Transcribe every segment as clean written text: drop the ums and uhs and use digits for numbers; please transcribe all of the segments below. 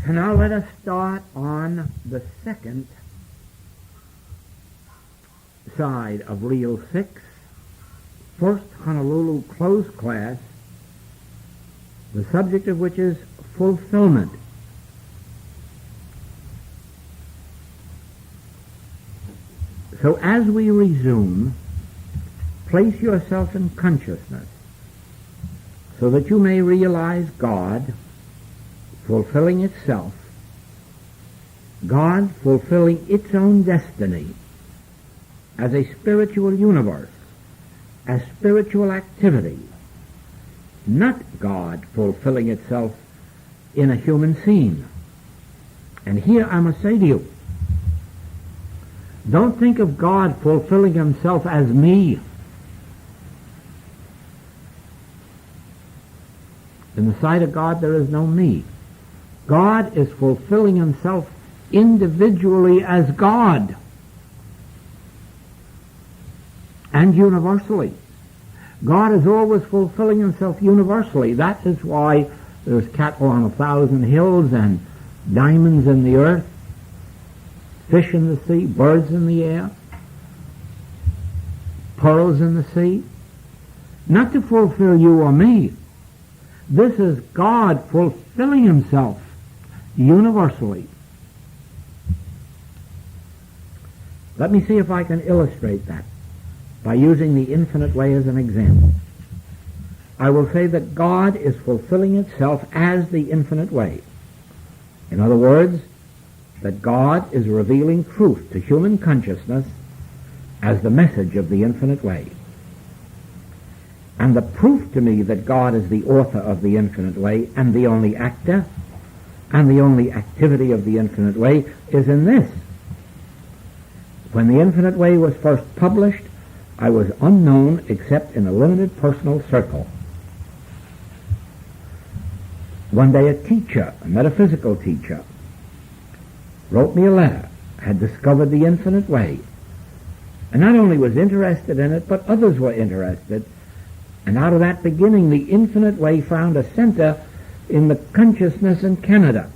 And now let us start on the second side of Reel 6, First Honolulu Closed Class, the subject of which is fulfillment. So as we resume, place yourself in consciousness so that you may realize God fulfilling itself, God fulfilling its own destiny as a spiritual universe, as spiritual activity, not God fulfilling itself in a human scene. And here I must say to you, don't think of God fulfilling himself as me. In the sight of God there is no me. God is fulfilling himself individually as God and universally. God is always fulfilling himself universally. That is why there's cattle on 1,000 hills and diamonds in the earth, fish in the sea, birds in the air, pearls in the sea. Not to fulfill you or me. This is God fulfilling himself universally. Let me see if I can illustrate that by using the infinite way as an example. I will say that God is fulfilling itself as the infinite way. In other words, that God is revealing truth to human consciousness as the message of the infinite way. And the proof to me that God is the author of the infinite way and the only actor and the only activity of the infinite way is in this. When the infinite way was first published, I was unknown except in a limited personal circle. One day a teacher, a metaphysical teacher, wrote me a letter, had discovered the infinite way, and not only was interested in it, but others were interested. And out of that beginning, the infinite way found a center in the consciousness in Canada.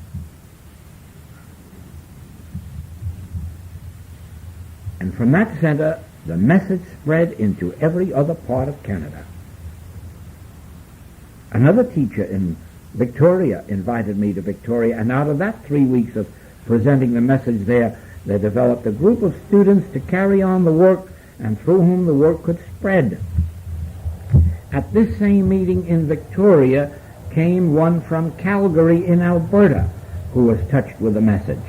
And from that center, the message spread into every other part of Canada. Another teacher in Victoria invited me to Victoria, and out of that 3 weeks of presenting the message there, they developed a group of students to carry on the work and through whom the work could spread. At this same meeting in Victoria came one from Calgary in Alberta who was touched with the message,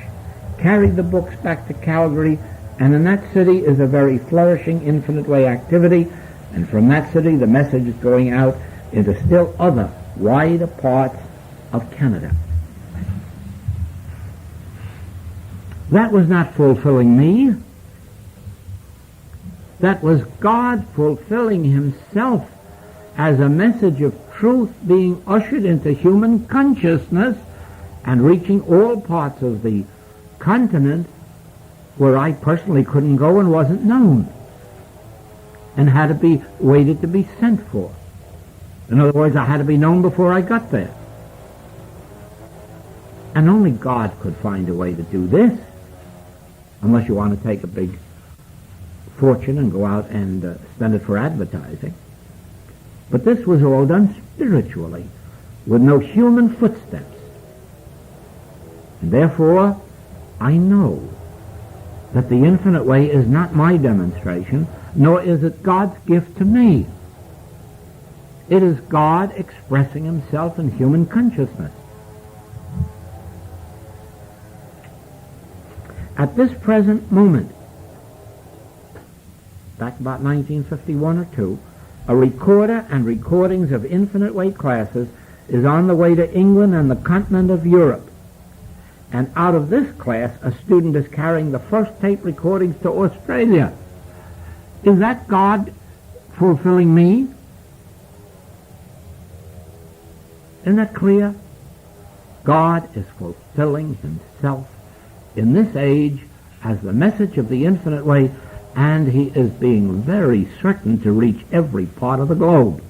carried the books back to Calgary, and in that city is a very flourishing infinite way activity, and from that city the message is going out into still other wider parts of Canada. That was not fulfilling me. That was God fulfilling himself as a message of truth being ushered into human consciousness and reaching all parts of the continent where I personally couldn't go and wasn't known and had to be waited to be sent for. In other words, I had to be known before I got there. And only God could find a way to do this, unless you want to take a big fortune and go out and spend it for advertising. But this was all done spiritually, with no human footsteps. And therefore, I know that the infinite way is not my demonstration, nor is it God's gift to me. It is God expressing himself in human consciousness. At this present moment, back about 1951 or 2, a recorder and recordings of infinite way classes is on the way to England and the continent of Europe. And out of this class, a student is carrying the first tape recordings to Australia. Is that God fulfilling me? Isn't that clear? God is fulfilling himself in this age as the message of the infinite way, and he is being very certain to reach every part of the globe.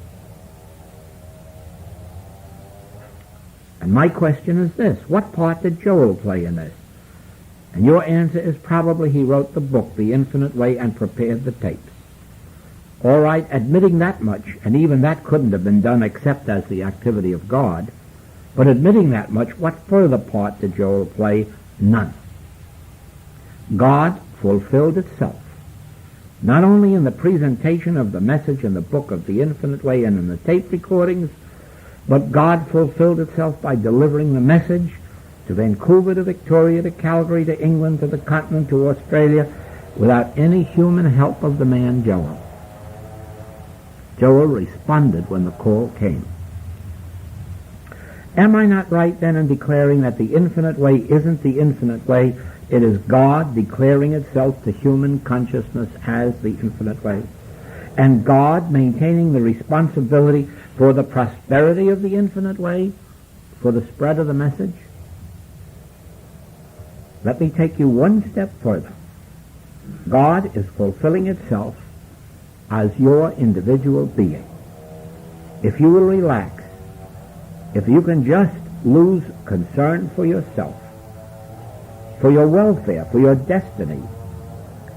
And my question is this: what part did Joel play in this? And your answer is probably he wrote the book, The Infinite Way, and prepared the tapes. All right, admitting that much, and even that couldn't have been done except as the activity of God, but admitting that much, what further part did Joel play? None. God fulfilled itself, not only in the presentation of the message in the book of The Infinite Way and in the tape recordings, but God fulfilled itself by delivering the message to Vancouver, to Victoria, to Calgary, to England, to the continent, to Australia, without any human help of the man Joel. Joel responded when the call came. Am I not right then in declaring that the infinite way isn't the infinite way? It is God declaring itself to human consciousness as the infinite way, and God maintaining the responsibility for the prosperity of the infinite way, for the spread of the message? Let me take you one step further. God is fulfilling itself as your individual being. If you will relax, if you can just lose concern for yourself, for your welfare, for your destiny,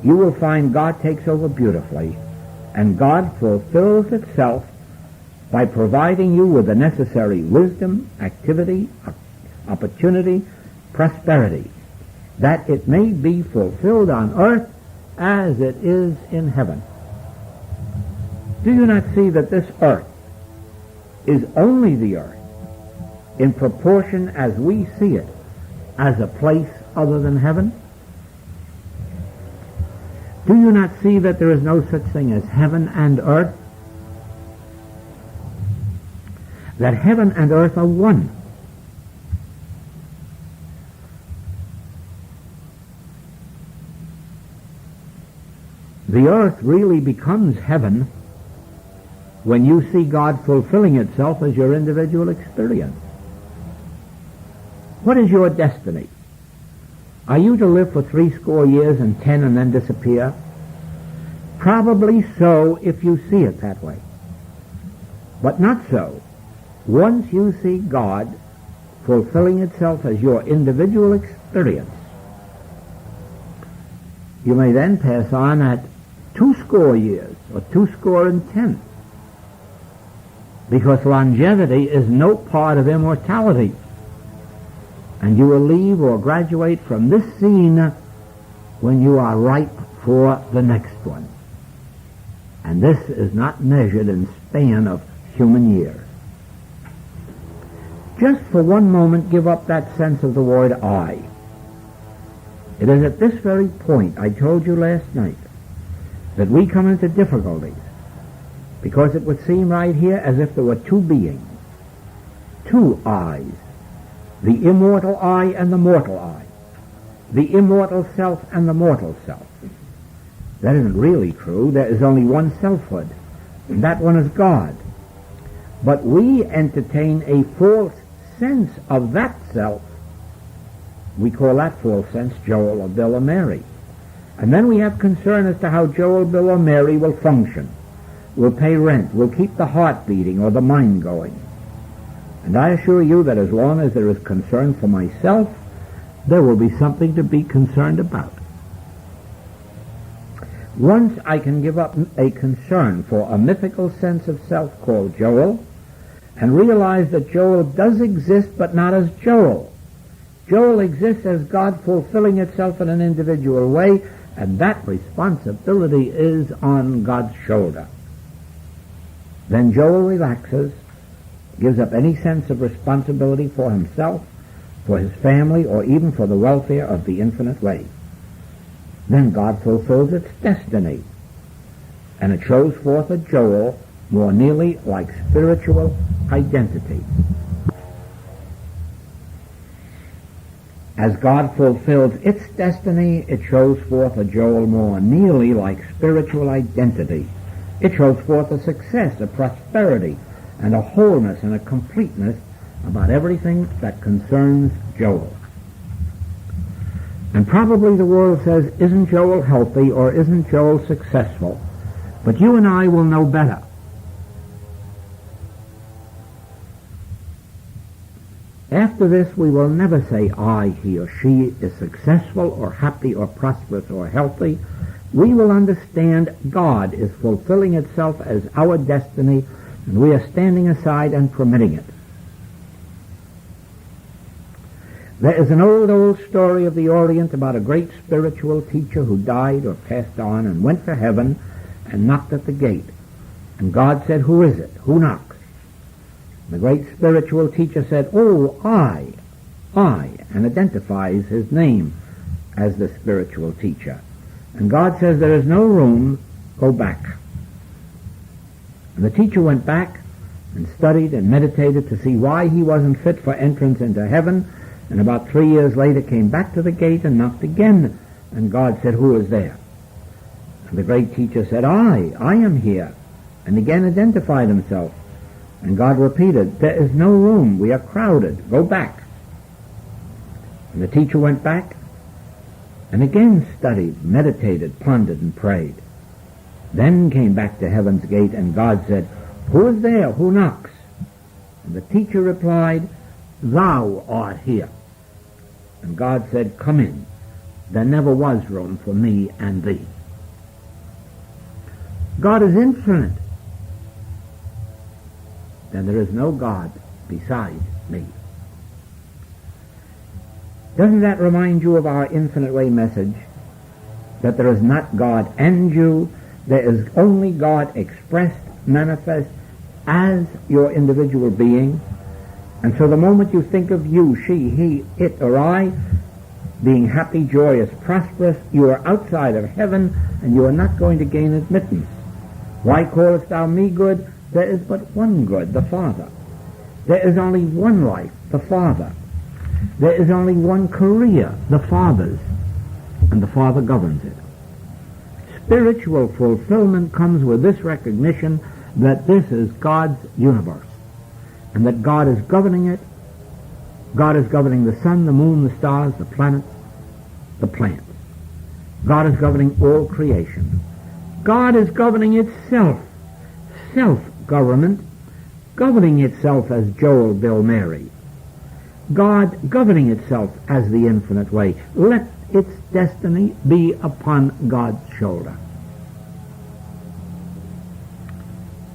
you will find God takes over beautifully, and God fulfills itself by providing you with the necessary wisdom, activity, opportunity, prosperity, that it may be fulfilled on earth as it is in heaven. Do you not see that this earth is only the earth in proportion as we see it as a place other than heaven? Do you not see that there is no such thing as heaven and earth? That heaven and earth are one. The earth really becomes heaven when you see God fulfilling itself as your individual experience. What is your destiny? Are you to live for 80 years and 10 and then disappear? Probably so if you see it that way. But not so. Once you see God fulfilling itself as your individual experience, you may then pass on at 20 years or 20 because longevity is no part of immortality, and you will leave or graduate from this scene when you are ripe for the next one. And this is not measured in span of human years. Just for one moment give up that sense of the word I. It is at this very point, I told you last night, that we come into difficulties, because it would seem right here as if there were two beings, two I's, the immortal I and the mortal I, the immortal self and the mortal self. That isn't really true. There is only one selfhood, and that one is God. But we entertain a false sense of that self. We call that false sense Joel or Bill or Mary. And then we have concern as to how Joel, Bill, or Mary will function, will pay rent, will keep the heart beating or the mind going. And I assure you that as long as there is concern for myself, there will be something to be concerned about. Once I can give up a concern for a mythical sense of self called Joel, and realize that Joel does exist, but not as Joel. Joel exists as God fulfilling itself in an individual way, and that responsibility is on God's shoulder. Then Joel relaxes, gives up any sense of responsibility for himself, for his family, or even for the welfare of the infinite way. Then God fulfills its destiny, and it shows forth a Joel more nearly like spiritual identity. As God fulfills its destiny, it shows forth a Joel more nearly like spiritual identity. It shows forth a success, a prosperity, and a wholeness and a completeness about everything that concerns Joel. And probably the world says, isn't Joel healthy or isn't Joel successful? But you and I will know better. After this, we will never say, I, he or she is successful or happy or prosperous or healthy. We will understand God is fulfilling itself as our destiny, and we are standing aside and permitting it. There is an old story of the Orient about a great spiritual teacher who died or passed on and went to heaven and knocked at the gate. And God said, who is it? Who knocks? The great spiritual teacher said, oh, I, and identifies his name as the spiritual teacher. And God says, there is no room, go back. And the teacher went back and studied and meditated to see why he wasn't fit for entrance into heaven, and about 3 years later came back to the gate and knocked again, and God said, who is there? And the great teacher said, I am here, and again identified himself. And God repeated, there is no room, we are crowded, go back. And the teacher went back and again studied, meditated, pondered, and prayed. Then came back to heaven's gate, and God said, who is there, who knocks? And the teacher replied, thou art here. And God said, come in, there never was room for me and thee. God is infinite. Then there is no God beside me. Doesn't that remind you of our infinite way message? That there is not God and you, there is only God expressed, manifest as your individual being. And so the moment you think of you, she, he, it, or I, being happy, joyous, prosperous, you are outside of heaven, and you are not going to gain admittance. Why callest thou me good? There is but one good, the Father. There is only one life, the Father. There is only one career, the Father's, and the Father governs it. Spiritual fulfillment comes with this recognition that this is God's universe, and that God is governing it. God is governing the sun, the moon, the stars, the planets, the plants. God is governing all creation. God is governing itself, self-government, governing itself as Joel, Bill, Mary. God governing itself as the infinite way. Let its destiny be upon God's shoulder.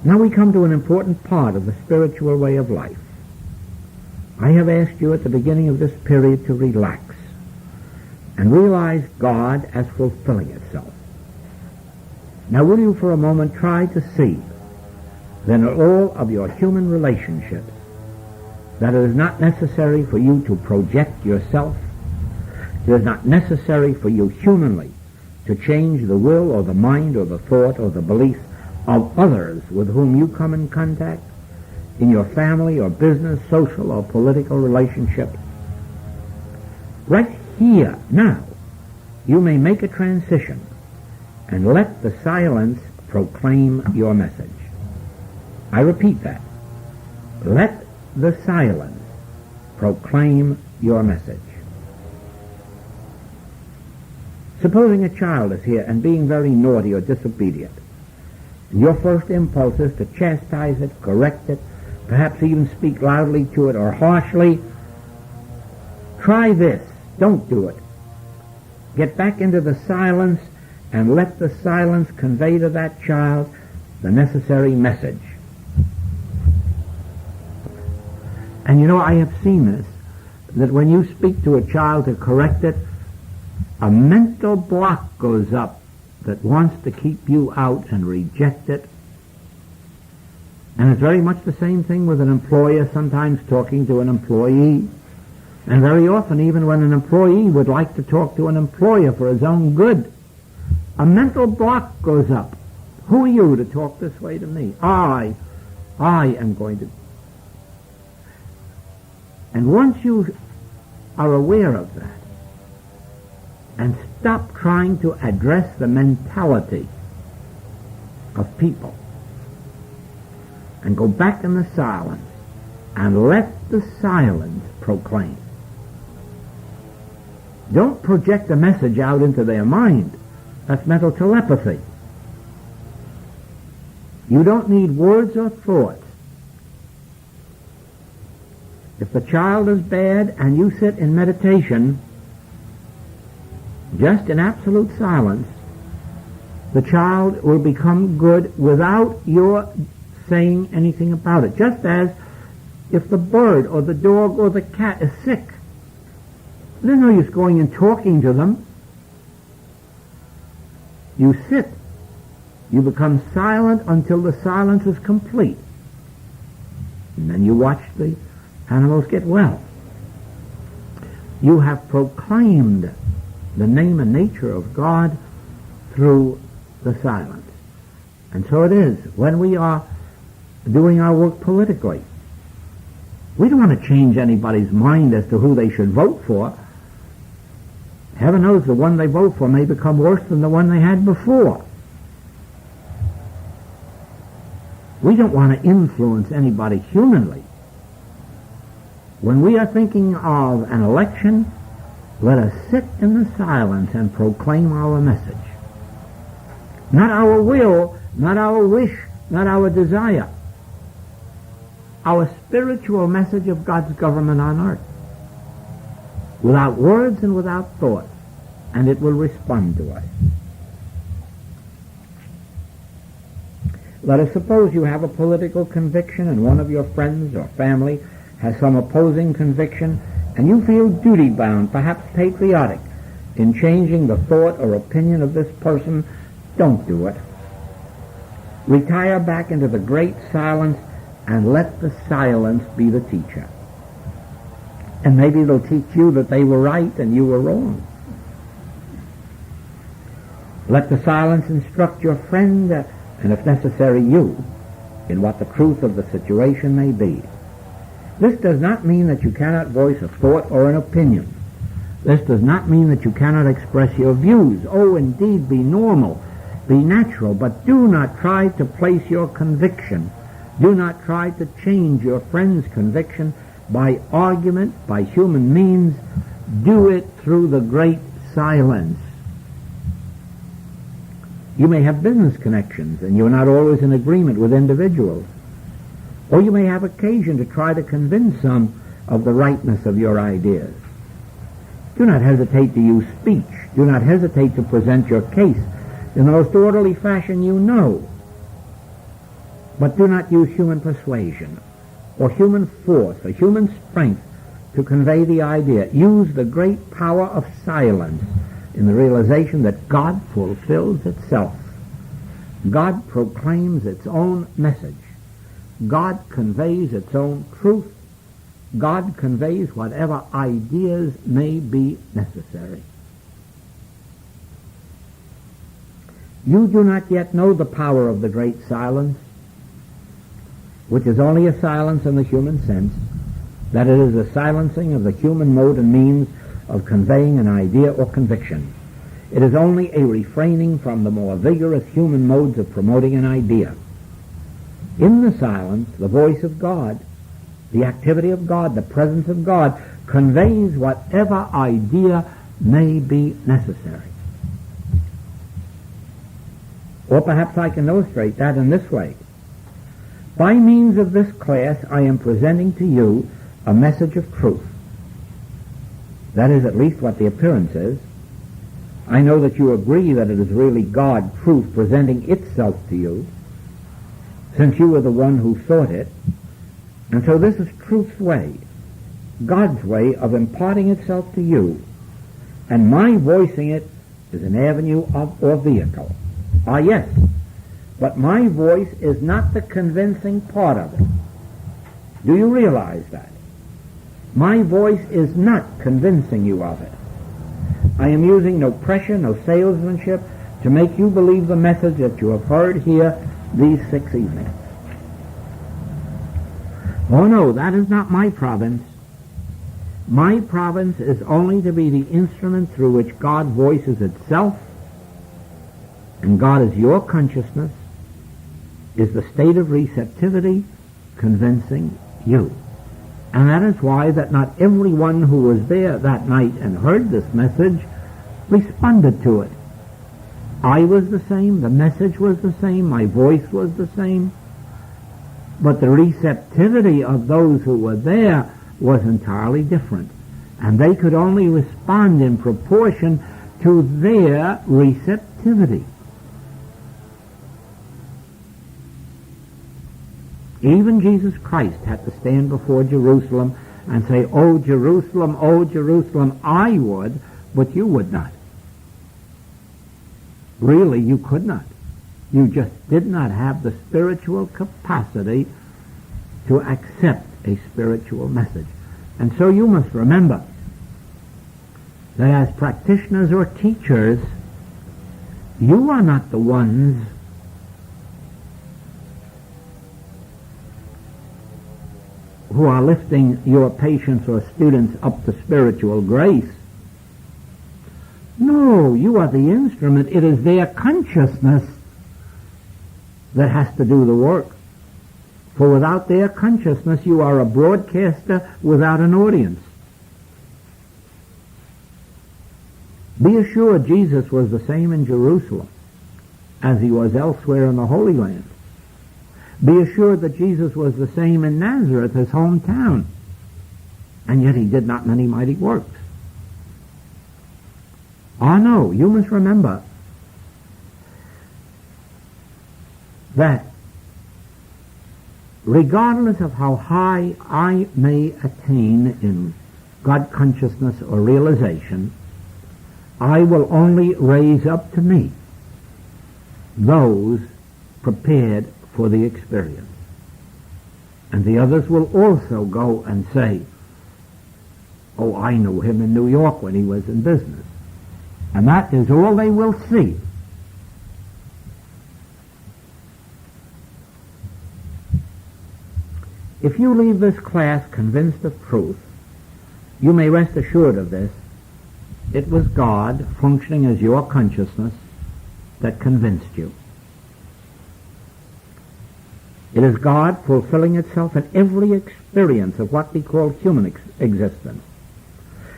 Now we come to an important part of the spiritual way of life. I have asked you at the beginning of this period to relax and realize God as fulfilling itself. Now will you for a moment try to see that in all of your human relationships that it is not necessary for you to project yourself. It is not necessary for you humanly to change the will or the mind or the thought or the belief of others with whom you come in contact in your family or business, social or political relationships. Right here, now, you may make a transition and let the silence proclaim your message. I repeat that. Let the silence proclaim your message. Supposing a child is here and being very naughty or disobedient, and your first impulse is to chastise it, correct it, perhaps even speak loudly to it or harshly. Try this. Don't do it. Get back into the silence and let the silence convey to that child the necessary message. And you know, I have seen this, that when you speak to a child to correct it, a mental block goes up that wants to keep you out and reject it. And it's very much the same thing with an employer sometimes talking to an employee. And very often, even when an employee would like to talk to an employer for his own good, a mental block goes up. Who are you to talk this way to me? I am going to. And once you are aware of that, and stop trying to address the mentality of people, and go back in the silence, and let the silence proclaim. Don't project a message out into their mind. That's mental telepathy. You don't need words or thoughts. If the child is bad and you sit in meditation, just in absolute silence, the child will become good without your saying anything about it. Just as if the bird or the dog or the cat is sick, there's no use going and talking to them. You sit. You become silent until the silence is complete. And then you watch the animals get well. You have proclaimed the name and nature of God through the silence. And so it is when we are doing our work politically. We don't want to change anybody's mind as to who they should vote for. Heaven knows the one they vote for may become worse than the one they had before. We don't want to influence anybody humanly. When we are thinking of an election, let us sit in the silence and proclaim our message. Not our will, not our wish, not our desire. Our spiritual message of God's government on earth. Without words and without thought. And it will respond to us. Let us suppose you have a political conviction and one of your friends or family has some opposing conviction, and you feel duty-bound, perhaps patriotic, in changing the thought or opinion of this person. Don't do it. Retire back into the great silence and let the silence be the teacher. And maybe they'll teach you that they were right and you were wrong. Let the silence instruct your friend, and if necessary you, in what the truth of the situation may be. This does not mean that you cannot voice a thought or an opinion. This does not mean that you cannot express your views. Oh, indeed, be normal, be natural, but do not try to place your conviction. Do not try to change your friend's conviction by argument, by human means. Do it through the great silence. You may have business connections, and you're not always in agreement with individuals. Or you may have occasion to try to convince some of the rightness of your ideas. Do not hesitate to use speech. Do not hesitate to present your case in the most orderly fashion you know. But do not use human persuasion or human force or human strength to convey the idea. Use the great power of silence in the realization that God fulfills itself. God proclaims its own message. God conveys its own truth. God conveys whatever ideas may be necessary. You do not yet know the power of the great silence, which is only a silence in the human sense, that it is a silencing of the human mode and means of conveying an idea or conviction. It is only a refraining from the more vigorous human modes of promoting an idea. In the silence, the voice of God, the activity of God, the presence of God, conveys whatever idea may be necessary. Or perhaps I can illustrate that in this way. By means of this class, I am presenting to you a message of truth. That is at least what the appearance is. I know that you agree that it is really God, truth, presenting itself to you, since you were the one who thought it. And so this is truth's way, God's way of imparting itself to you. And my voicing it is an avenue of or vehicle. Ah, yes, but my voice is not the convincing part of it. Do you realize that? My voice is not convincing you of it. I am using no pressure, no salesmanship to make you believe the message that you have heard here these 6 evenings. Oh no, that is not my province. My province is only to be the instrument through which God voices itself, and God is your consciousness, is the state of receptivity convincing you. And that is why that not everyone who was there that night and heard this message responded to it. I was the same, the message was the same, my voice was the same, but the receptivity of those who were there was entirely different. And they could only respond in proportion to their receptivity. Even Jesus Christ had to stand before Jerusalem and say, "Oh, Jerusalem, I would, but you would not." Really, you could not. You just did not have the spiritual capacity to accept a spiritual message. And so you must remember that as practitioners or teachers, you are not the ones who are lifting your patients or students up to spiritual grace. No, you are the instrument. It is their consciousness that has to do the work. For without their consciousness, you are a broadcaster without an audience. Be assured Jesus was the same in Jerusalem as he was elsewhere in the Holy Land. Be assured that Jesus was the same in Nazareth, his hometown, and yet he did not many mighty works. Ah, no, you must remember that regardless of how high I may attain in God consciousness or realization, I will only raise up to me those prepared for the experience. And the others will also go and say, "Oh, I knew him in New York when he was in business." And that is all they will see. If you leave this class convinced of truth, you may rest assured of this. It was God, functioning as your consciousness, that convinced you. It is God fulfilling itself in every experience of what we call human existence.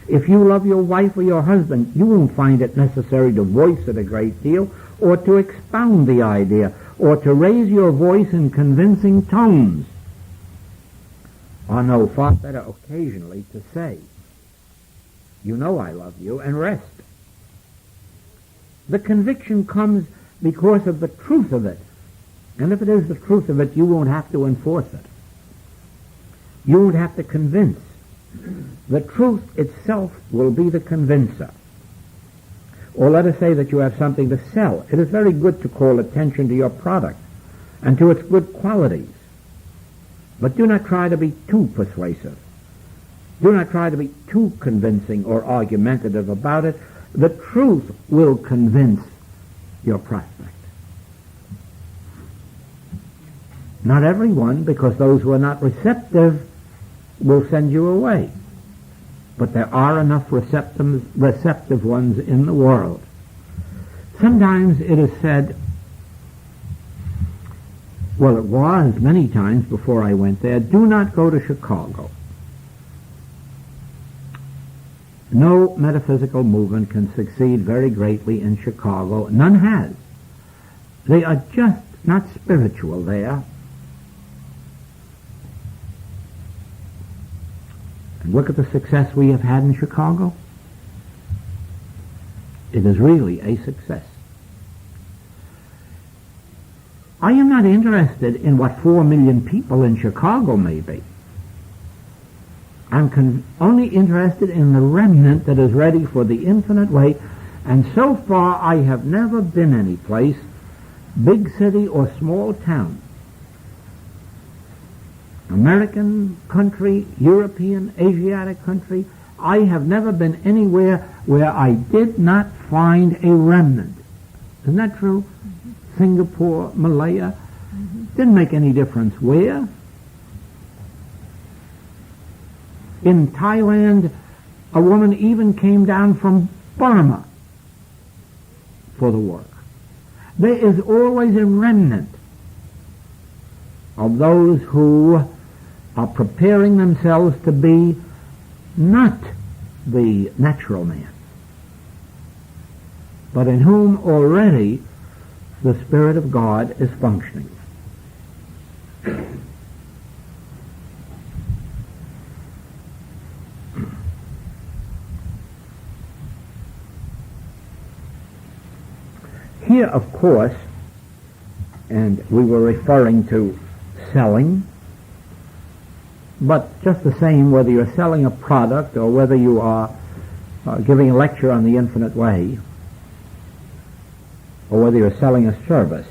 If you love your wife or your husband, you won't find it necessary to voice it a great deal, or to expound the idea, or to raise your voice in convincing tones. Or no, far better occasionally to say, "You know I love you," and rest. The conviction comes because of the truth of it. And if it is the truth of it, you won't have to enforce it. You won't have to convince. The truth itself will be the convincer. Or let us say that you have something to sell. It is very good to call attention to your product and to its good qualities. But do not try to be too persuasive. Do not try to be too convincing or argumentative about it. The truth will convince your prospect. Not everyone, because those who are not receptive will send you away. But there are enough receptive ones in the world. Sometimes it is said, well, it was many times before I went there, do not go to Chicago. No metaphysical movement can succeed very greatly in Chicago. None has. They are just not spiritual there. And look at the success we have had in Chicago. It is really a success. I am not interested in what 4 million people in Chicago may be. I'm only interested in the remnant that is ready for the infinite way, and so far I have never been any place, big city or small town, American country, European, Asiatic country, I have never been anywhere where I did not find a remnant. Isn't that true? Mm-hmm. Singapore, Malaya, didn't make any difference where. In Thailand, a woman even came down from Burma for the work. There is always a remnant of those who are preparing themselves to be not the natural man, but in whom already the Spirit of God is functioning. Here, of course, and we were referring to selling, but just the same, whether you're selling a product or whether you are giving a lecture on the infinite way, or whether you're selling a service,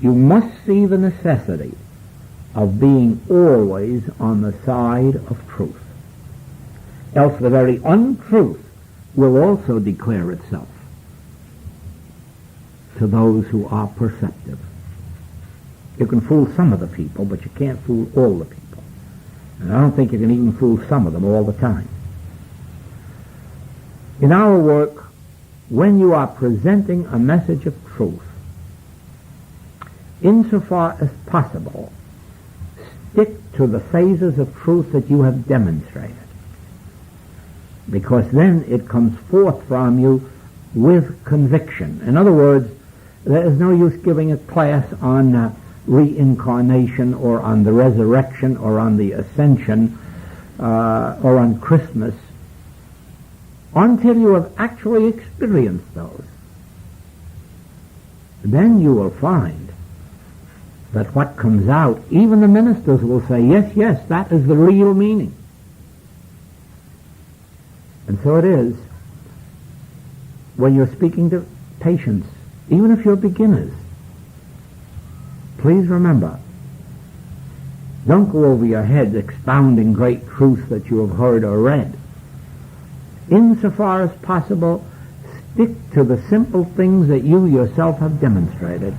you must see the necessity of being always on the side of truth. Else the very untruth will also declare itself to those who are perceptive. You can fool some of the people, but you can't fool all the people. And I don't think you can even fool some of them all the time. In our work, when you are presenting a message of truth, insofar as possible, stick to the phases of truth that you have demonstrated, because then it comes forth from you with conviction. In other words, there is no use giving a class on reincarnation or on the resurrection or on the ascension or on Christmas until you have actually experienced those. Then you will find that what comes out, even the ministers will say, yes, yes, that is the real meaning. And so it is when you're speaking to patients, even if you're beginners. Please remember, don't go over your head expounding great truths that you have heard or read. Insofar as possible, stick to the simple things that you yourself have demonstrated.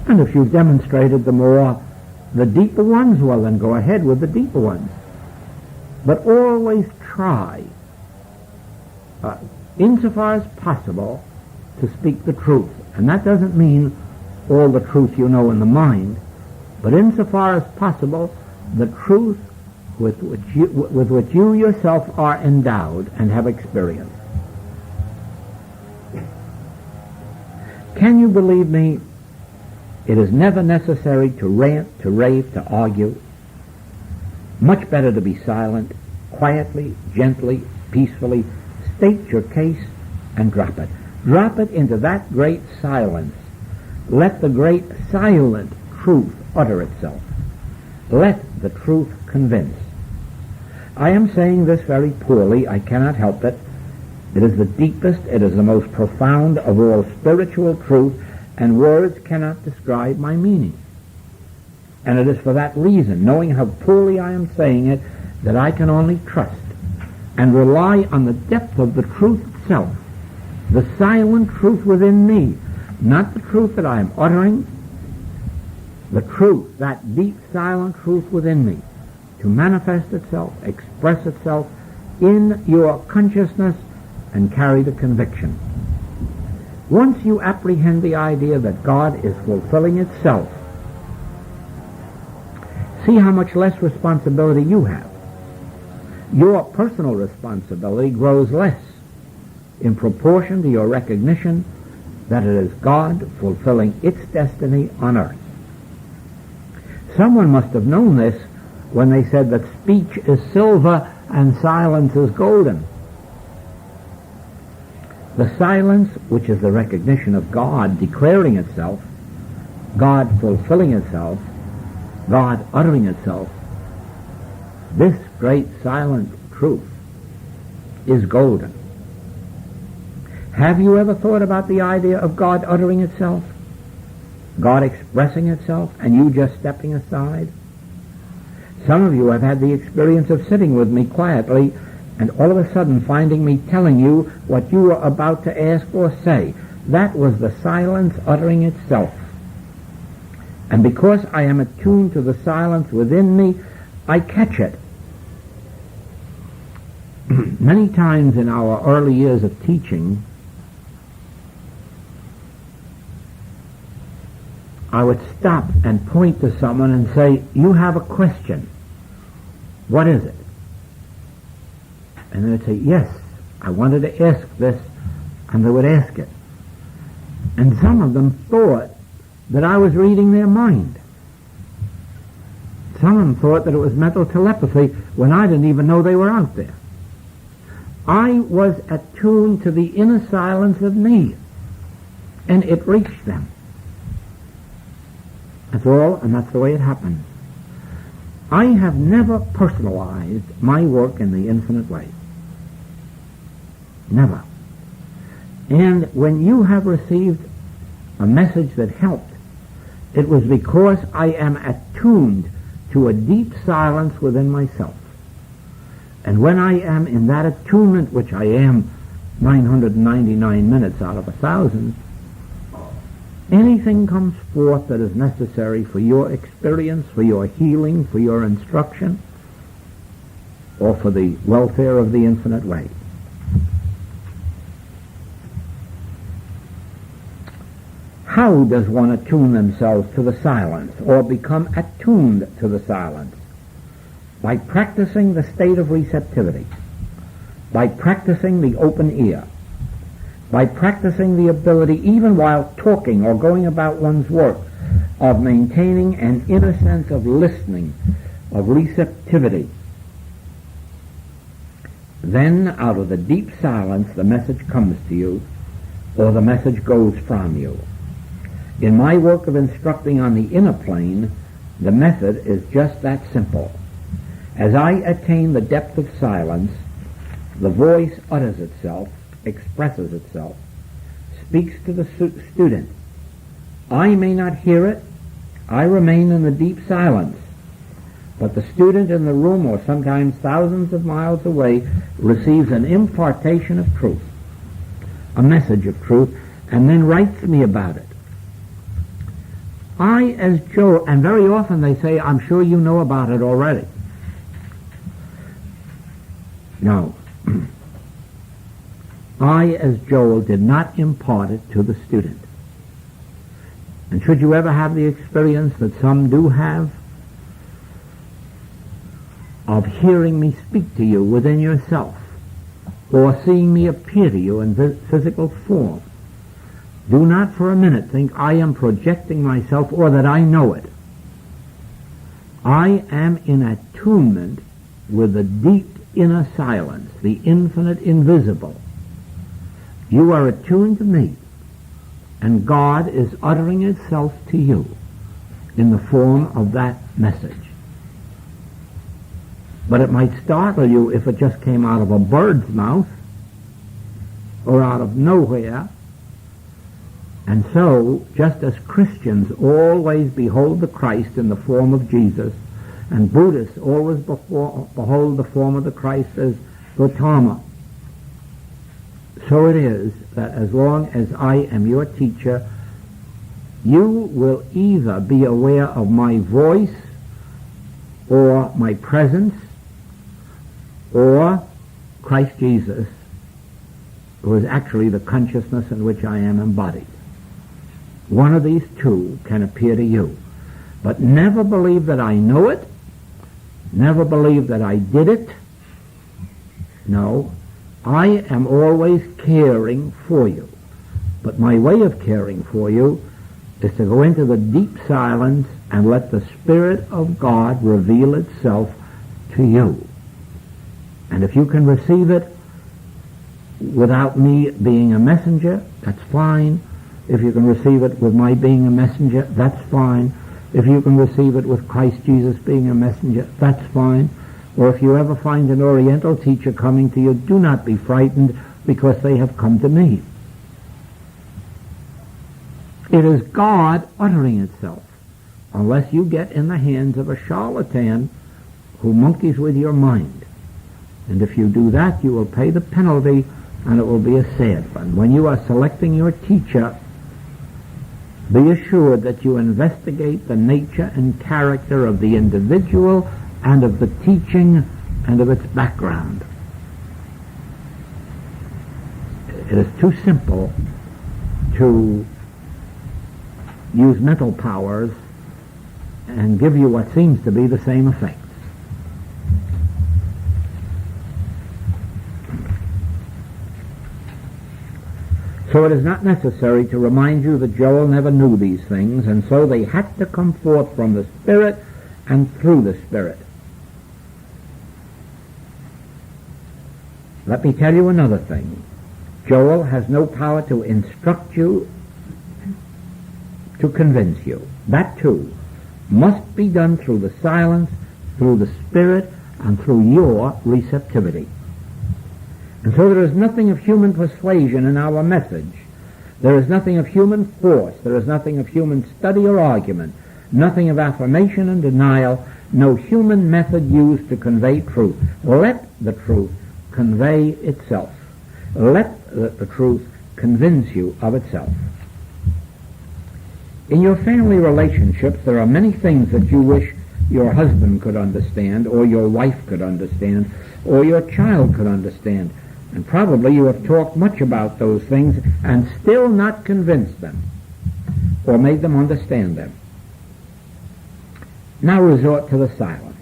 And if you've demonstrated the deeper ones, well then go ahead with the deeper ones. But always try, insofar as possible, to speak the truth. And that doesn't mean all the truth you know in the mind, but insofar as possible, the truth with which you yourself are endowed and have experienced. Can you believe me? It is never necessary to rant, to rave, to argue. Much better to be silent, quietly, gently, peacefully, state your case and drop it. Drop it into that great silence. Let the great silent truth utter itself. Let the truth convince. I am saying this very poorly. I cannot help it. It is the deepest, it is the most profound of all spiritual truth, and words cannot describe my meaning. And it is for that reason, knowing how poorly I am saying it, that I can only trust and rely on the depth of the truth itself, the silent truth within me, not the truth that I am uttering, the truth, that deep silent truth within me, to manifest itself, express itself in your consciousness and carry the conviction. Once you apprehend the idea that God is fulfilling itself, see how much less responsibility you have. Your personal responsibility grows less in proportion to your recognition that it is God fulfilling its destiny on earth. Someone must have known this when they said that speech is silver and silence is golden. The silence, which is the recognition of God declaring itself, God fulfilling itself, God uttering itself, this great silent truth is golden. Have you ever thought about the idea of God uttering itself? God expressing itself and you just stepping aside? Some of you have had the experience of sitting with me quietly and all of a sudden finding me telling you what you were about to ask or say. That was the silence uttering itself. And because I am attuned to the silence within me, I catch it. Many times in our early years of teaching, I would stop and point to someone and say, you have a question. What is it? And they would say, yes, I wanted to ask this, and they would ask it. And some of them thought that I was reading their mind. Some of them thought that it was mental telepathy when I didn't even know they were out there. I was attuned to the inner silence of me. and it reached them. That's all, and that's the way it happened. I have never personalized my work in the infinite way. Never. And when you have received a message that helped, it was because I am attuned to a deep silence within myself. And when I am in that attunement, which I am 999 minutes out of 1,000, anything comes forth that is necessary for your experience, for your healing, for your instruction, or for the welfare of the infinite way. How does one attune themselves to the silence, or become attuned to the silence? By practicing the state of receptivity, by practicing the open ear, by practicing the ability, even while talking or going about one's work, of maintaining an inner sense of listening, of receptivity. Then, out of the deep silence, the message comes to you, or the message goes from you. In my work of instructing on the inner plane, the method is just that simple. As I attain the depth of silence, the voice utters itself, expresses itself, speaks to the student. I may not hear it. I remain in the deep silence. But the student in the room, or sometimes thousands of miles away, receives an impartation of truth, a message of truth, and then writes me about it. I, as Joel, and very often they say, I'm sure you know about it already. No. I, as Joel, did not impart it to the student. And should you ever have the experience that some do have of hearing me speak to you within yourself, or seeing me appear to you in physical form, do not for a minute think I am projecting myself or that I know it. I am in attunement with the deep inner silence, the infinite invisible. You are attuned to me, and God is uttering itself to you in the form of that message. But it might startle you if it just came out of a bird's mouth or out of nowhere. And so, just as Christians always behold the Christ in the form of Jesus, and Buddhists always behold the form of the Christ as Gautama, so it is that as long as I am your teacher, you will either be aware of my voice or my presence or Christ Jesus, who is actually the consciousness in which I am embodied. One of these two can appear to you. But never believe that I know it. Never believe that I did it. No, I am always caring for you. But my way of caring for you is to go into the deep silence and let the Spirit of God reveal itself to you. And if you can receive it without me being a messenger, that's fine. If you can receive it with my being a messenger, that's fine. If you can receive it with Christ Jesus being a messenger, that's fine. Or if you ever find an Oriental teacher coming to you, do not be frightened, because they have come to me. It is God uttering itself, unless you get in the hands of a charlatan who monkeys with your mind. And if you do that, you will pay the penalty, and it will be a sad one. When you are selecting your teacher, be assured that you investigate the nature and character of the individual and of the teaching and of its background. It is too simple to use mental powers and give you what seems to be the same effect. So it is not necessary to remind you that Joel never knew these things, and so they had to come forth from the Spirit and through the Spirit. Let me tell you another thing. Joel has no power to instruct you to convince you. That too must be done through the silence, through the Spirit, and through your receptivity. And so there is nothing of human persuasion in our message. There is nothing of human force. There is nothing of human study or argument. Nothing of affirmation and denial. No human method used to convey truth. Let the truth convey itself. Let the truth convince you of itself. In your family relationships, there are many things that you wish your husband could understand, or your wife could understand, or your child could understand. And probably you have talked much about those things and still not convinced them or made them understand them. Now resort to the silence.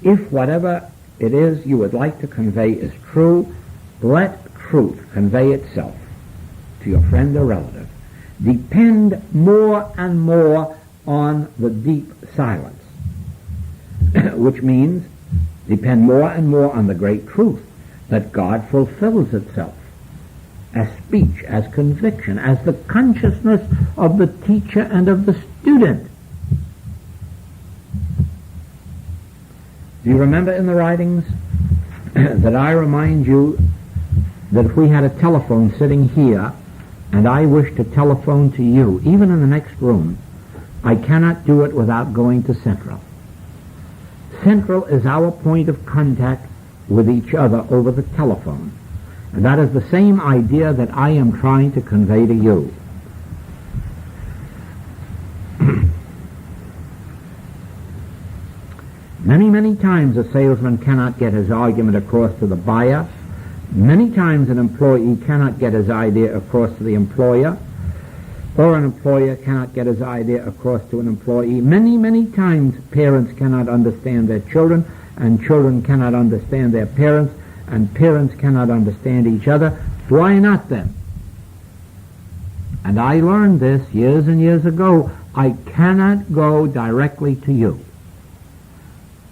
If whatever it is you would like to convey is true, let truth convey itself to your friend or relative. Depend more and more on the deep silence, which means depend more and more on the great truth that God fulfills itself as speech, as conviction, as the consciousness of the teacher and of the student. Do you remember in the writings that I remind you that if we had a telephone sitting here and I wish to telephone to you, even in the next room, I cannot do it without going to Central. Central is our point of contact with each other over the telephone. And that is the same idea that I am trying to convey to you. Many, many times a salesman cannot get his argument across to the buyer. Many times an employee cannot get his idea across to the employer, or an employer cannot get his idea across to an employee. Many, many times parents cannot understand their children, and children cannot understand their parents, and parents cannot understand each other. Why not then? And I learned this years and years ago. I cannot go directly to you.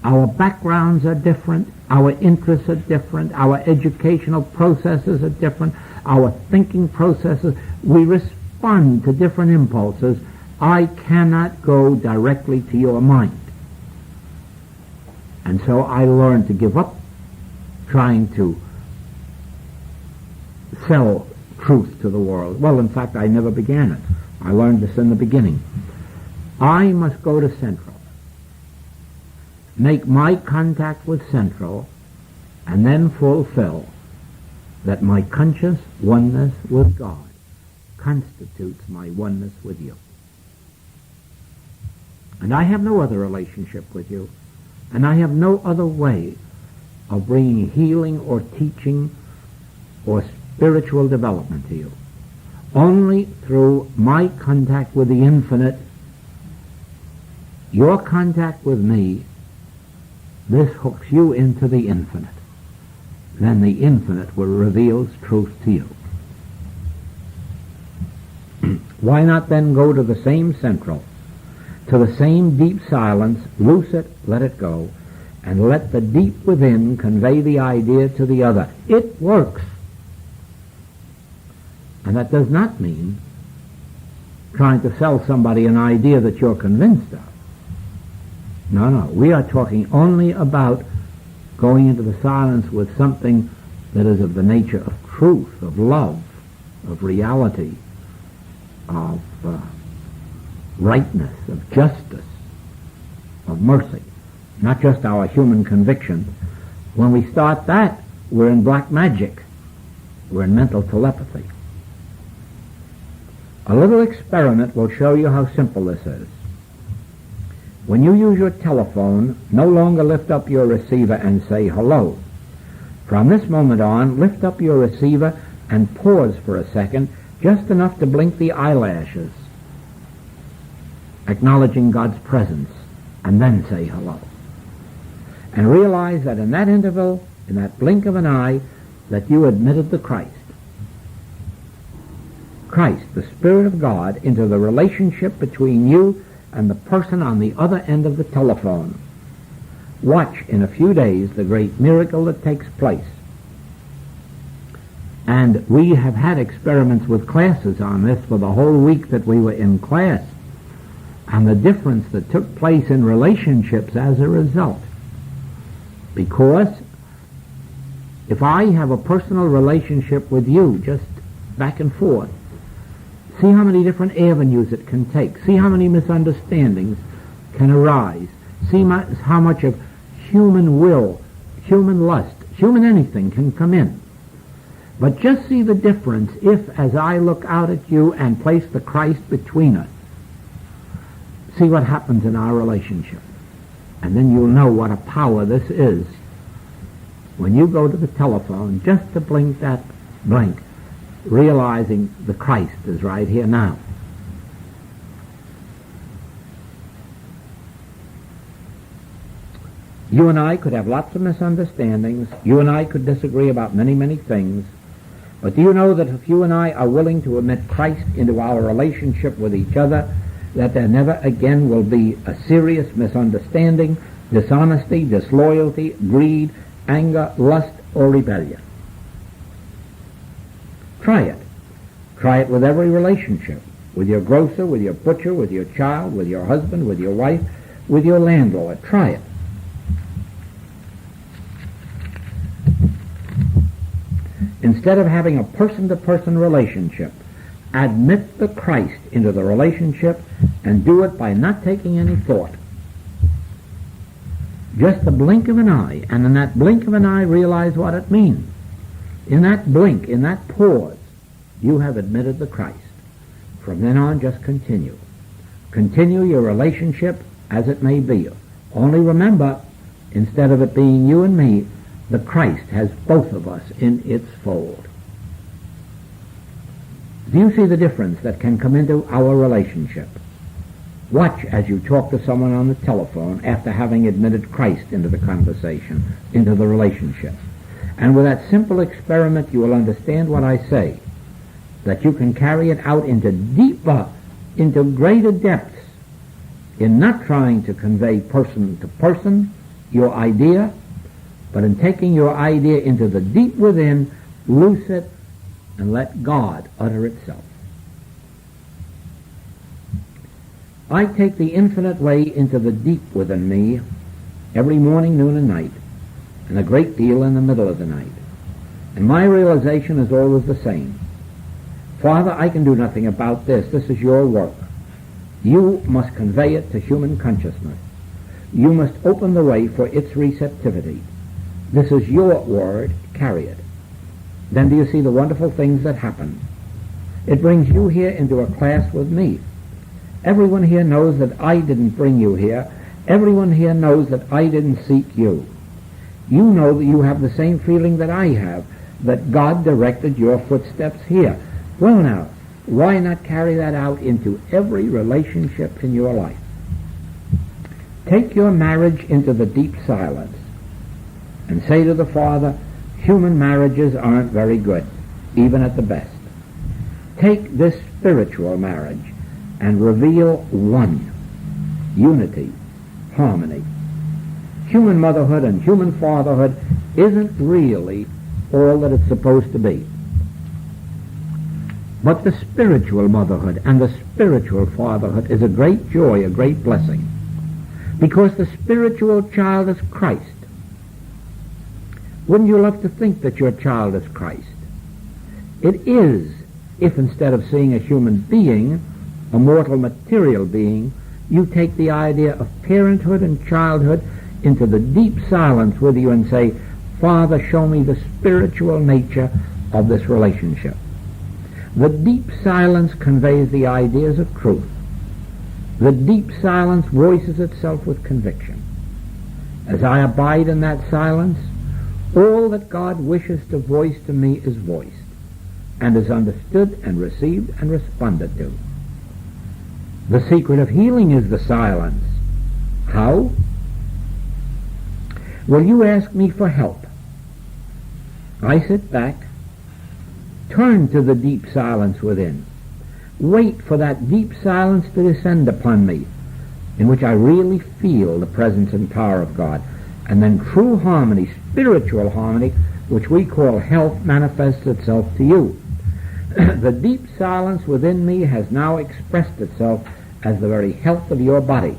Our backgrounds are different, our interests are different, our educational processes are different, our thinking processes. We respond to different impulses. I cannot go directly to your mind. And so I learned to give up trying to sell truth to the world. Well, in fact, I never began it. I learned this in the beginning. I must go to Central, make my contact with Central, and then fulfill that my conscious oneness with God constitutes my oneness with you. And I have no other relationship with you, and I have no other way of bringing healing or teaching or spiritual development to you. Only through my contact with the infinite, your contact with me, this hooks you into the infinite. Then the infinite will reveal truth to you. Why not then go to the same Central, to the same deep silence, loose it, let it go, and let the deep within convey the idea to the other. It works. And that does not mean trying to sell somebody an idea that you're convinced of. No, no. We are talking only about going into the silence with something that is of the nature of truth, of love, of reality, of rightness, of justice, of mercy. Not just our human convictions. When we start that, we're in black magic. We're in mental telepathy. A little experiment will show you how simple this is. When you use your telephone, no longer lift up your receiver and say hello. From this moment on, lift up your receiver and pause for a second, just enough to blink the eyelashes, acknowledging God's presence, and then say hello. And realize that in that interval, in that blink of an eye, that you admitted the Christ. Christ, the Spirit of God, into the relationship between you and the person on the other end of the telephone. Watch in a few days the great miracle that takes place. And we have had experiments with classes on this for the whole week that we were in class, and the difference that took place in relationships as a result. Because if I have a personal relationship with you, just back and forth, see how many different avenues it can take. See how many misunderstandings can arise. See how much of human will, human lust, human anything can come in. But just see the difference if, as I look out at you and place the Christ between us, see what happens in our relationship. And then you'll know what a power this is. When you go to the telephone, just to blink that blink, realizing the Christ is right here now. You and I could have lots of misunderstandings. You and I could disagree about many, many things. But do you know that if you and I are willing to admit Christ into our relationship with each other, that there never again will be a serious misunderstanding, dishonesty, disloyalty, greed, anger, lust, or rebellion? Try it. Try it with every relationship. With your grocer, with your butcher, with your child, with your husband, with your wife, with your landlord. Try it. Instead of having a person-to-person relationship, admit the Christ into the relationship and do it by not taking any thought. Just the blink of an eye, and in that blink of an eye realize what it means. In that blink, in that pause, you have admitted the Christ. From then on, just continue. Continue your relationship as it may be. Only remember, instead of it being you and me, the Christ has both of us in its fold. Do you see the difference that can come into our relationship? Watch as you talk to someone on the telephone after having admitted Christ into the conversation, into the relationship. And with that simple experiment, you will understand what I say, that you can carry it out into deeper, into greater depths, in not trying to convey person to person your idea, but in taking your idea into the deep within, loose it, and let God utter itself. I take the infinite way into the deep within me every morning, noon, and night, and a great deal in the middle of the night. And my realization is always the same. Father, I can do nothing about this. This is your work. You must convey it to human consciousness. You must open the way for its receptivity. This is your word. Carry it. Then do you see the wonderful things that happen? It brings you here into a class with me. Everyone here knows that I didn't bring you here. Everyone here knows that I didn't seek you. You know that you have the same feeling that I have, that God directed your footsteps here. Well now, why not carry that out into every relationship in your life? Take your marriage into the deep silence and say to the Father, human marriages aren't very good, even at the best. Take this spiritual marriage and reveal one, unity, harmony. Human motherhood and human fatherhood isn't really all that it's supposed to be. But the spiritual motherhood and the spiritual fatherhood is a great joy, a great blessing, because the spiritual child is Christ. Wouldn't you love to think that your child is Christ? It is, if instead of seeing a human being, a mortal material being, you take the idea of parenthood and childhood into the deep silence with you and say, Father, show me the spiritual nature of this relationship. The deep silence conveys the ideas of truth. The deep silence voices itself with conviction. As I abide in that silence, all that God wishes to voice to me is voiced, and is understood and received and responded to. The secret of healing is the silence. How? Well, you ask me for help. I sit back, turn to the deep silence within, wait for that deep silence to descend upon me, in which I really feel the presence and power of God, and then true harmony, spiritual harmony, which we call health, manifests itself to you. The deep silence within me has now expressed itself as the very health of your body.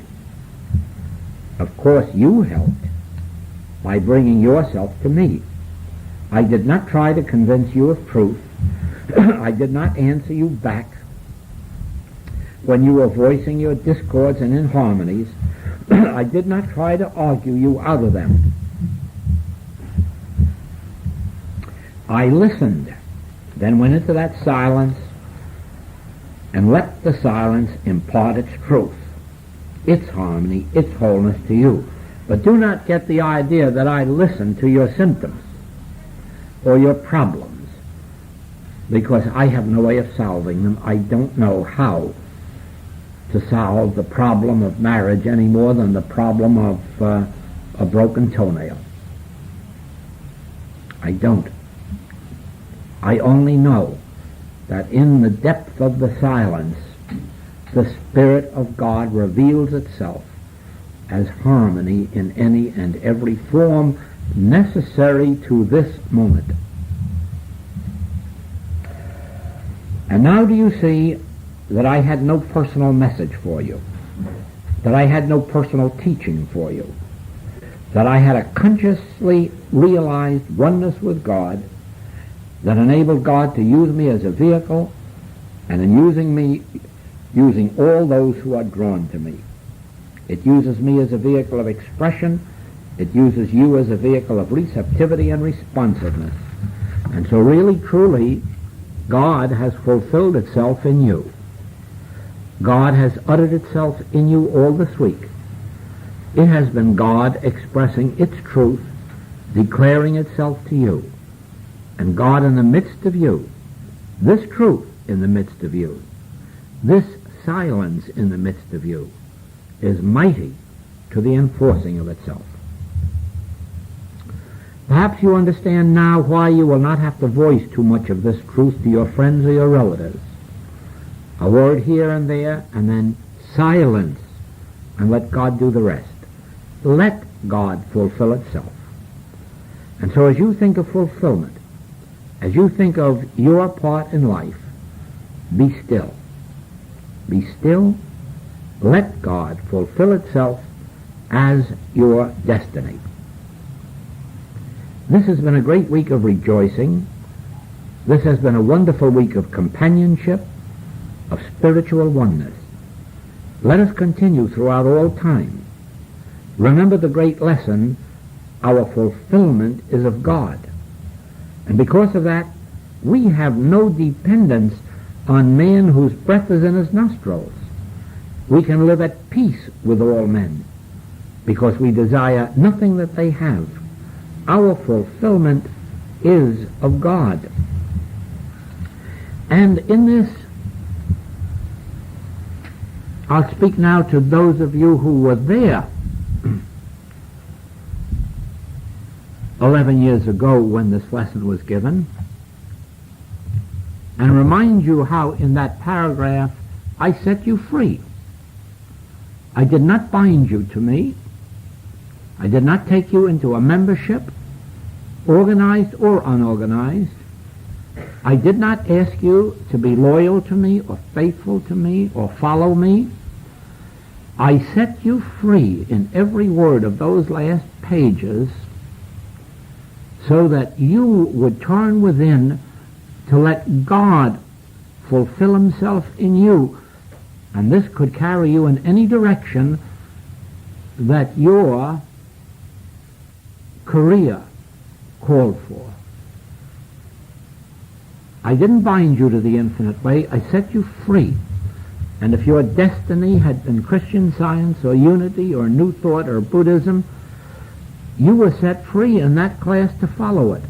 Of course, you helped by bringing yourself to me. I did not try to convince you of truth. I did not answer you back when you were voicing your discords and inharmonies. I did not try to argue you out of them. I listened, then went into that silence and let the silence impart its truth, its harmony, its wholeness to you. But do not get the idea that I listen to your symptoms or your problems, because I have no way of solving them. I don't know how to solve the problem of marriage any more than the problem of a broken toenail. I don't. I only know that in the depth of the silence, the Spirit of God reveals itself as harmony in any and every form necessary to this moment. And now do you see that I had no personal message for you, that I had no personal teaching for you, that I had a consciously realized oneness with God that enabled God to use me as a vehicle, and in using me, using all those who are drawn to me. It uses me as a vehicle of expression. It uses you as a vehicle of receptivity and responsiveness. And so really, truly, God has fulfilled itself in you. God has uttered itself in you all this week. It has been God expressing its truth, declaring itself to you. And God in the midst of you, this truth in the midst of you, this silence in the midst of you, is mighty to the enforcing of itself. Perhaps you understand now why you will not have to voice too much of this truth to your friends or your relatives. A word here and there, and then silence, and let God do the rest. Let God fulfill itself. And so as you think of fulfillment, as you think of your part in life, be still. Be still. Let God fulfill itself as your destiny. This has been a great week of rejoicing. This has been a wonderful week of companionship, of spiritual oneness. Let us continue throughout all time. Remember the great lesson, our fulfillment is of God. And because of that, we have no dependence on man whose breath is in his nostrils. We can live at peace with all men because we desire nothing that they have. Our fulfillment is of God. And in this, I'll speak now to those of you who were there 11 years ago when this lesson was given, and remind you how in that paragraph I set you free. I did not bind you to me. I did not take you into a membership, organized or unorganized. I did not ask you to be loyal to me or faithful to me or follow me. I set you free in every word of those last pages so that you would turn within to let God fulfill himself in you. And this could carry you in any direction that your career called for. I didn't bind you to the infinite way. I set you free. And if your destiny had been Christian Science or Unity or New Thought or Buddhism, you were set free in that class to follow it,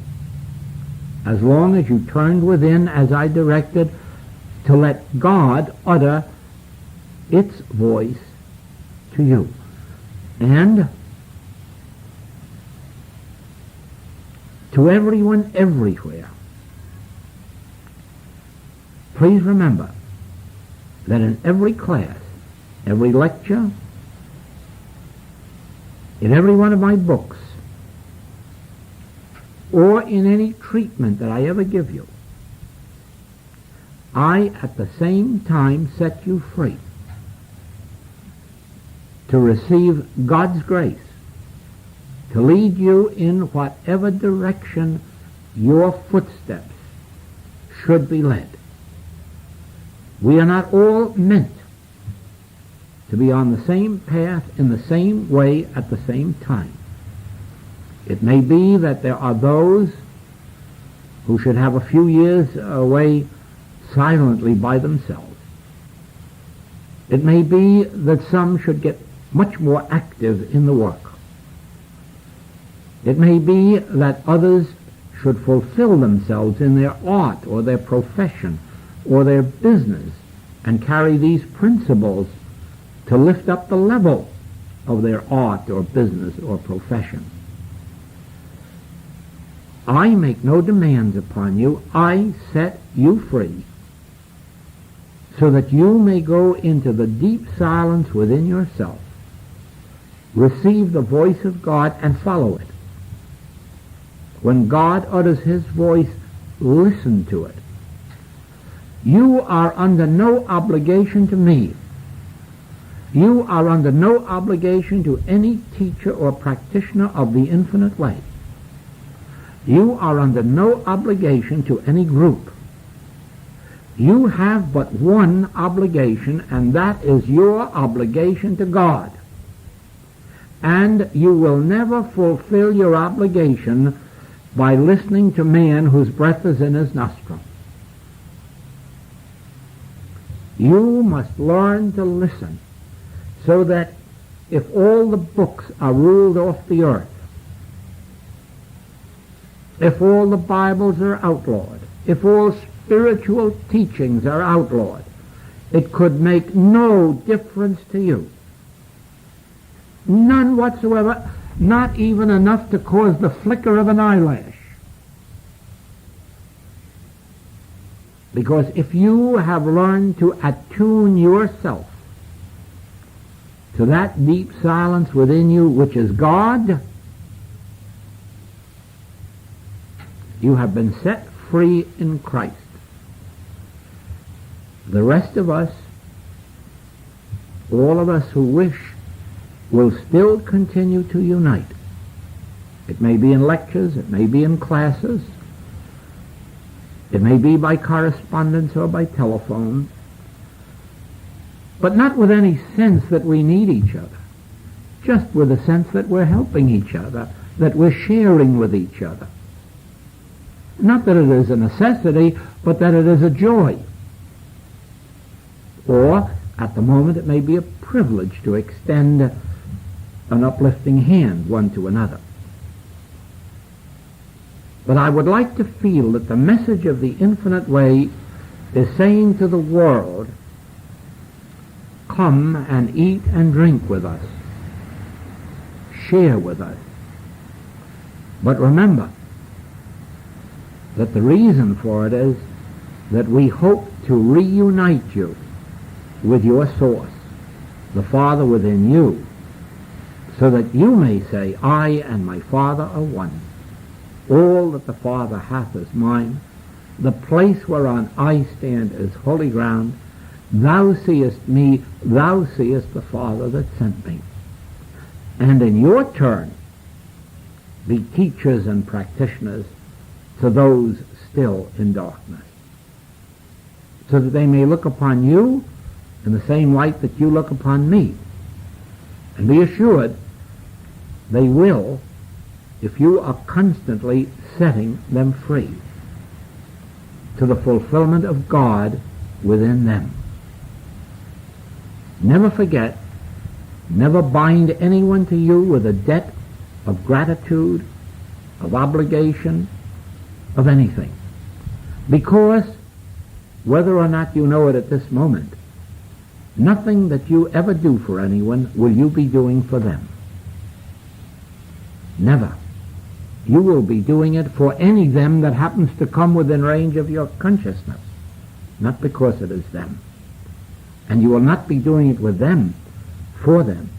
as long as you turned within as I directed to let God utter its voice to you. And to everyone everywhere, please remember that in every class, every lecture, in every one of my books, or in any treatment that I ever give you, I at the same time set you free to receive God's grace, to lead you in whatever direction your footsteps should be led. We are not all meant to be on the same path in the same way at the same time. It may be that there are those who should have a few years away silently by themselves. It may be that some should get much more active in the work. It may be that others should fulfill themselves in their art or their profession or their business and carry these principles to lift up the level of their art or business or profession. I make no demands upon you. I set you free so that you may go into the deep silence within yourself, receive the voice of God and follow it. When God utters his voice, listen to it. You are under no obligation to me. You are under no obligation to any teacher or practitioner of the infinite way. You are under no obligation to any group. You have but one obligation, and that is your obligation to God. And you will never fulfill your obligation by listening to man whose breath is in his nostril. You must learn to listen so that if all the books are ruled off the earth, if all the Bibles are outlawed, if all spiritual teachings are outlawed, it could make no difference to you. None whatsoever, not even enough to cause the flicker of an eyelash. Because if you have learned to attune yourself to that deep silence within you, which is God, you have been set free in Christ. The rest of us, all of us who wish, will still continue to unite. It may be in lectures, it may be in classes, it may be by correspondence or by telephone, but not with any sense that we need each other, just with a sense that we're helping each other, that we're sharing with each other. Not that it is a necessity, but that it is a joy. Or, at the moment, it may be a privilege to extend an uplifting hand one to another. But I would like to feel that the message of the infinite way is saying to the world, come and eat and drink with us. Share with us. But remember that the reason for it is that we hope to reunite you with your source, the Father within you, so that you may say, I and my Father are one. All that the Father hath is mine. The place whereon I stand is holy ground. Thou seest me, thou seest the Father that sent me. And in your turn, be teachers and practitioners to those still in darkness, so that they may look upon you in the same light that you look upon me. And be assured, they will, if you are constantly setting them free to the fulfillment of God within them. Never forget, never bind anyone to you with a debt of gratitude, of obligation, of anything. Because, whether or not you know it at this moment, nothing that you ever do for anyone will you be doing for them. Never. You will be doing it for any them that happens to come within range of your consciousness, not because it is them. And you will not be doing it with them, for them.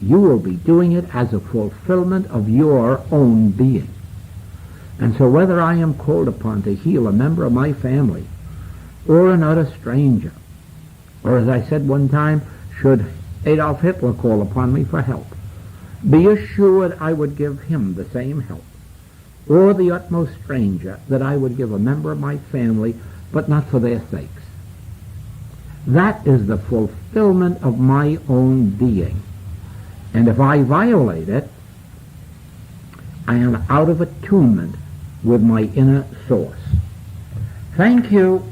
You will be doing it as a fulfillment of your own being. And so whether I am called upon to heal a member of my family or an utter stranger, or as I said one time, should Adolf Hitler call upon me for help, be assured I would give him the same help, or the utmost stranger that I would give a member of my family, but not for their sakes. That is the fulfillment of my own being. And if I violate it, I am out of attunement with my inner source. Thank you.